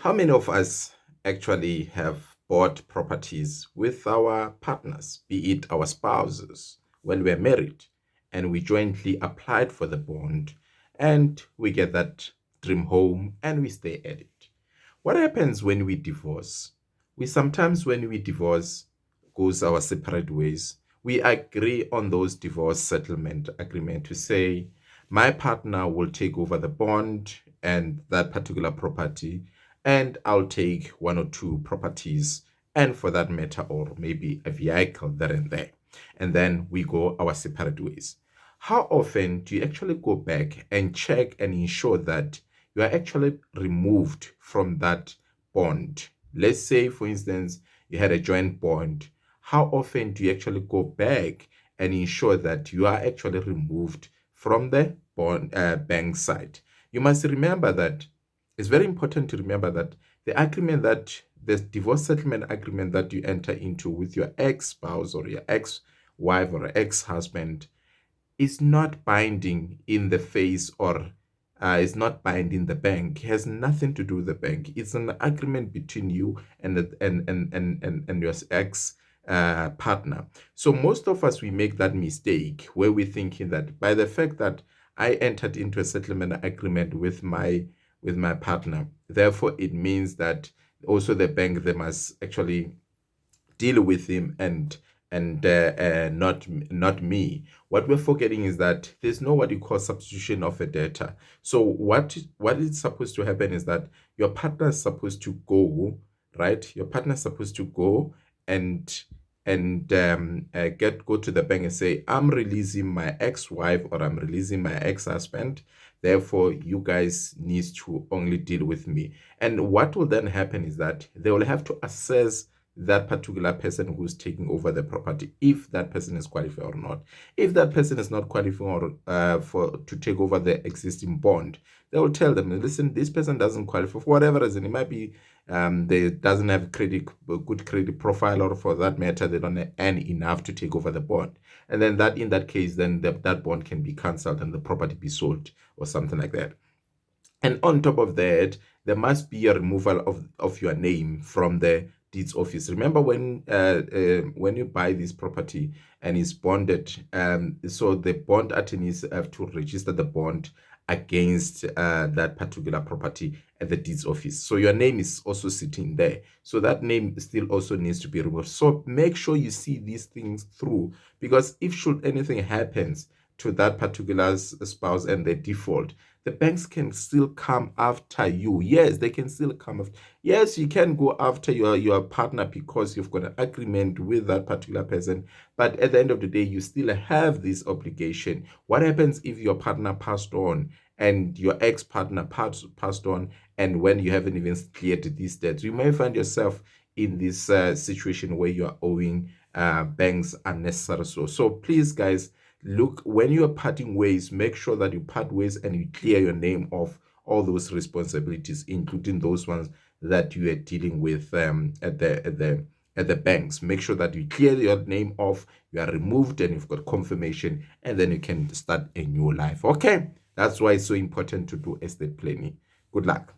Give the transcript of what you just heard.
How many of us actually have bought properties with our partners, be it our spouses, when we're married, and we jointly applied for the bond and we get that dream home and we stay at it? What happens when we divorce? We sometimes, when we divorce, goes our separate ways. We agree on those divorce settlement agreement to say, my partner will take over the bond and that particular property, and I'll take one or two properties, and for that matter, or maybe a vehicle there and there. And then we go our separate ways. How often do you actually go back and check and ensure that you are actually removed from that bond? Let's say, for instance, you had a joint bond. How often do you actually go back and ensure that you are actually removed from the bond bank side? You must remember that it's very important to remember that the agreement that the divorce settlement agreement that you enter into with your ex-spouse or your ex-wife or ex-husband is not binding in the face, or is not binding the bank. It has nothing to do with the bank. It's an agreement between you and your ex partner. So most of us, we make that mistake where we're thinking that by the fact that I entered into a settlement agreement with my partner, therefore it means that also the bank, they must actually deal with him and not me. What we're forgetting is that there's no what you call substitution of a debtor. So what is supposed to happen is that your partner is supposed to go, right? Your partner is supposed to go and go to the bank and say, I'm releasing my ex-wife or I'm releasing my ex-husband. Therefore, you guys need to only deal with me. And what will then happen is that they will have to assess that particular person who's taking over the property, if that person is qualified or not. If that person is not qualified to take over the existing bond, they will tell them, listen, this person doesn't qualify for whatever reason. It might be they doesn't have good credit profile, or for that matter, they don't earn enough to take over the bond. And then in that case, then that bond can be cancelled and the property be sold or something like that. And on top of that, there must be a removal of your name from the deeds office. Remember when you buy this property and it's bonded, so the bond attorneys have to register the bond against that particular property at the deeds office. So your name is also sitting there. So that name still also needs to be removed. So make sure you see these things through, because if should anything happens to that particular spouse and they default, the banks can still come after you. Yes, they can still come after. Yes, you can go after your partner because you've got an agreement with that particular person. But at the end of the day, you still have this obligation. What happens if your partner passed on and your ex-partner passed on, and when you haven't even cleared these debts, you may find yourself in this situation where you are owing banks unnecessary. So please, guys, look, when you are parting ways, make sure that you part ways and you clear your name of all those responsibilities, including those ones that you are dealing with at the banks. Make sure that you clear your name off, you are removed, and you've got confirmation, and then you can start a new life. Okay, that's why it's so important to do estate planning. Good luck.